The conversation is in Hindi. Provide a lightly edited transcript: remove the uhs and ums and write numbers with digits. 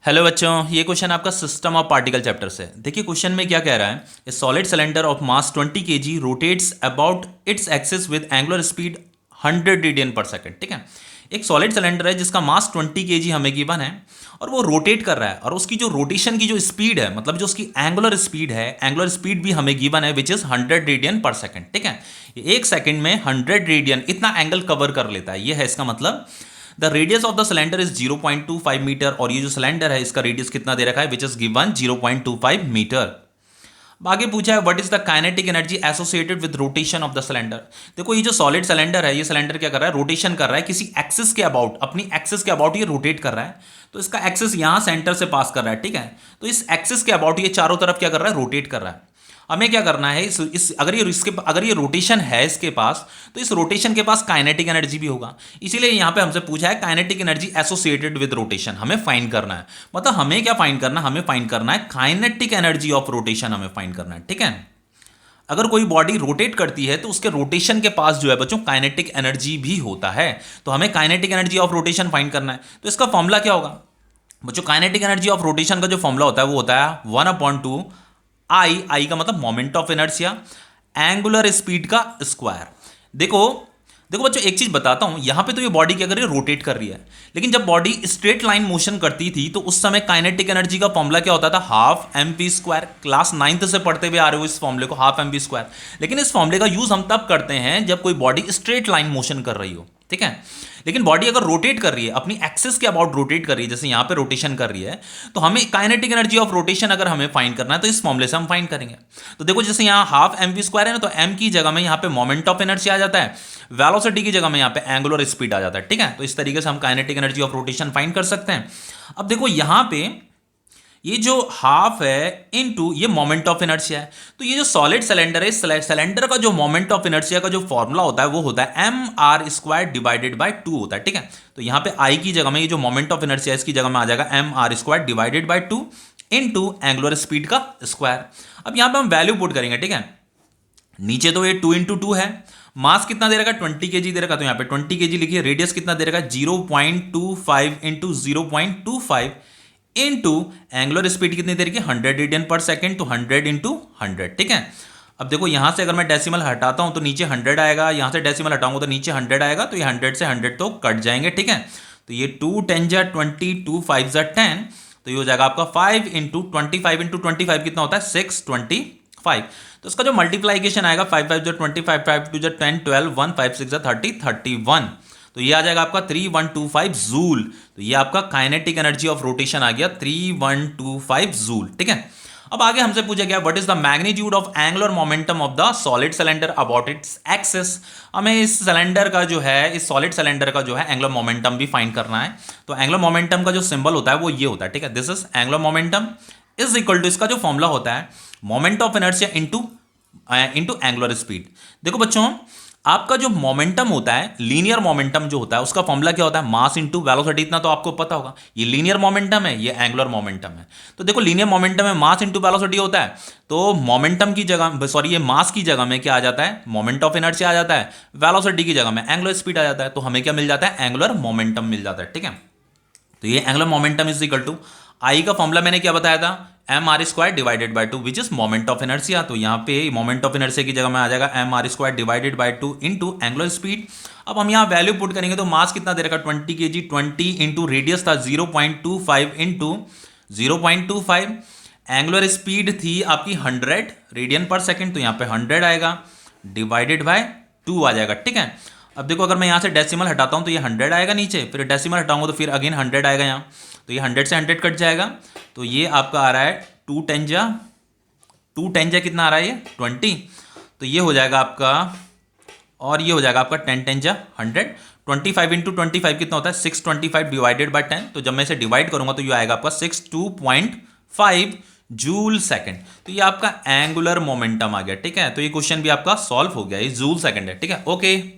हेलो बच्चों, ये क्वेश्चन आपका सिस्टम ऑफ पार्टिकल चैप्टर से। देखिए क्वेश्चन में क्या कह रहा है, ए solid cylinder of mass 20 kg rotates about its axis with angular speed 100 radian पर सेकंड। ठीक है, एक सॉलिड सिलेंडर है जिसका मास 20 kg हमें गिवन है और वो रोटेट कर रहा है, और उसकी जो रोटेशन की जो स्पीड है, मतलब जो उसकी एंगुलर स्पीड है, एंगुलर स्पीड भी हमें गिवन है विच इज 100 रेडियन पर सेकंड। ठीक है, एक सेकंड में 100 रेडियन इतना एंगल कवर कर लेता है, ये है इसका मतलब। The radius of the cylinder is 0.25 metre, और ये जो सिलेंडर है इसका रेडियस कितना दे रखा है, विच इज गिवन 0.25 मीटर। आगे पूछा है what is the kinetic energy associated with rotation of the cylinder. देखो ये जो सॉलिड सिलेंडर है, ये सिलेंडर क्या कर रहा है, रोटेशन कर रहा है किसी एक्सिस के अबाउट, अपनी एक्सिस के अबाउट ये रोटेट कर रहा है। तो इसका एक्सिस यहां सेंटर से पास कर रहा है। ठीक है, तो इस एक्सिस के अबाउट ये चारों तरफ क्या कर रहा है, रोटेट कर रहा है। हमें क्या करना है, अगर ये रोटेशन है इसके पास, तो इस रोटेशन के पास काइनेटिक एनर्जी भी होगा। इसीलिए यहां पे हमसे पूछा है kinetic energy associated with rotation, हमें फाइंड करना है। मतलब हमें क्या फाइंड करना है, हमें फाइंड करना है काइनेटिक एनर्जी ऑफ रोटेशन, हमें फाइंड करना है। ठीक है, अगर कोई बॉडी रोटेट करती है तो उसके रोटेशन के पास जो है बच्चों काइनेटिक एनर्जी भी होता है, तो हमें kinetic energy of rotation find करना है। तो इसका फॉर्मूला क्या होगा बच्चों, काइनेटिक एनर्जी ऑफ रोटेशन का जो फॉर्मूला होता है वो होता है 1/2 आई का मतलब moment of inertia, angular speed का स्क्वायर। देखो देखो बच्चों, एक चीज बताता हूं, यहां पे तो ये बॉडी क्या कर रही है, रोटेट कर रही है। लेकिन जब बॉडी स्ट्रेट लाइन मोशन करती थी तो उस समय काइनेटिक एनर्जी का फॉर्मूला क्या होता था, half M V square. Class 9th से पढ़ते हुए आ रहे हो इस फॉर्मूले को, हाफ एम वी स्क्वायर। लेकिन इस फॉर्मूले का यूज हम तब करते हैं जब कोई बॉडी स्ट्रेट लाइन मोशन कर रही हो। ठीक है, लेकिन बॉडी अगर रोटेट कर रही है, अपनी एक्सिस के अबाउट रोटेट कर रही है, जैसे यहां पे रोटेशन कर रही है, तो हमें काइनेटिक एनर्जी ऑफ रोटेशन अगर हमें फाइंड करना है तो इस फॉर्मूले से हम फाइंड करेंगे। तो देखो जैसे यहां हाफ एम वी स्क्वायर है ना, तो एम की जगह में यहां पे मोमेंट ऑफ इनर्शिया आ जाता है, वेलोसिटी की जगह में यहां पे एंगुलर स्पीड आ जाता है। ठीक है, तो इस तरीके से हम kinetic energy of rotation find कर सकते हैं। अब देखो यहां पे ये जो हाफ है इनटू ये मोमेंट ऑफ इनर्शिया है, तो ये जो सॉलिड सिलेंडर है, सिलेंडर का जो मोमेंट ऑफ इनर्शिया का जो फॉर्मूला होता है वो होता है mr² डिवाइडेड बाय 2 होता है। ठीक है, तो यहां पे आई की जगह में ये जो मोमेंट ऑफ इनर्शिया है इसकी जगह में आ जाएगा mr² divided by 2 into angular speed का स्क्वायर। अब यहां पे हम वैल्यू पुट करेंगे। ठीक है, नीचे तो ये 2 इंटू 2 है, मास कितना दे रखा है 20 kg दे रखा, तो यहां पे 20 kg लिखिए। रेडियस कितना दे रखा है 0.25 इंटू 0.25 इनटू एंगुलर स्पीड कितनी दे रखी है 100 रेडियन पर सेकंड, तो 100 इंटू 100। ठीक है, अब देखो यहां से अगर मैं डेसिमल हटाता हूं तो नीचे 100 आएगा, यहां से डेसिमल हटाऊंगा तो नीचे 100 आएगा, तो ये 100 से 100 तो कट जाएंगे। ठीक है, तो ये 2 10 जा 20, 2 5 जा 10, तो ये हो जाएगा आपका 5 इंटू 25 इंटू 25 कितना होता है 625। तो इसका जो मल्टीप्लाइकेशन आएगा 5 5 जो 25, 5 2 जो 10, 12, 1 5 6 जा 30, 31, तो ये आ जाएगा आपका 3125 जूल। तो ये आपका काइनेटिक एनर्जी ऑफ रोटेशन आ गया 3125 जूल। ठीक है, अब आगे हमसे पूछा गया what is the magnitude of angular momentum of the solid cylinder about its axis. हमें इस सिलेंडर का जो है, इस सॉलिड सिलेंडर का जो है एंगुलर मोमेंटम भी फाइंड करना है। तो एंगुलर मोमेंटम का जो सिंबल होता है वो ये होता है। ठीक है, this is angular momentum is equal to, इसका जो फॉर्मूला होता है moment of inertia into angular speed. देखो बच्चों, आपका जो मोमेंटम होता है, लीनियर मोमेंटम जो होता है, उसका फॉर्मूला क्या होता है, मास इनटू वेलोसिटी। इतना तो आपको पता होगा, ये लीनियर मोमेंटम है, ये एंगुलर मोमेंटम है। तो देखो लीनियर मोमेंटम में मास इनटू वेलोसिटी होता है, तो मोमेंटम की जगह, सॉरी ये मास की जगह में क्या आ जाता है, मोमेंट ऑफ इनर्शिया आ जाता है, वेलोसिटी की जगह में एंगुलर स्पीड आ जाता है, तो हमें क्या मिल जाता है, एंगुलर मोमेंटम मिल जाता है। ठीक है, तो ये angular momentum is equal to, I का फॉर्मूला मैंने क्या बताया था, mr² divided by 2 which is moment of inertia. तो यहाँ पे मोमेंट ऑफ इनर्शिया की जगह में आ जाएगा mr² divided by 2 into angular speed. अब हम यहाँ वैल्यू पुट करेंगे तो मास कितना दे रखा 20 kg, 20 इंटू रेडियस था 0.25 इंटू 0.25, एंगुलर स्पीड थी आपकी 100 रेडियन पर सेकेंड, तो यहाँ पे 100 आएगा डिवाइडेड बाय 2 आ जाएगा। ठीक है, अब देखो अगर मैं यहाँ से डेसिमल हटाता हूँ तो ये 100 आएगा नीचे, फिर डेसिमल हटाऊंगा तो फिर अगेन 100 आएगा यहाँ, तो ये 100 से 100 कट जाएगा, तो ये आपका आ रहा है 2 10 जा कितना आ रहा है ये 20, तो ये हो जाएगा आपका, और ये हो जाएगा आपका 10 10 जा 100, 25 इंटू 25 कितना होता है 625 डिवाइडेड बाय 10, तो जब मैं इसे डिवाइड करूंगा तो ये आएगा आपका 62.5 जूल सेकंड। तो ये आपका एंगुलर मोमेंटम आ गया। ठीक है, तो ये क्वेश्चन भी आपका सॉल्व हो गया, ये जूल सेकंड है। ठीक है, ओके।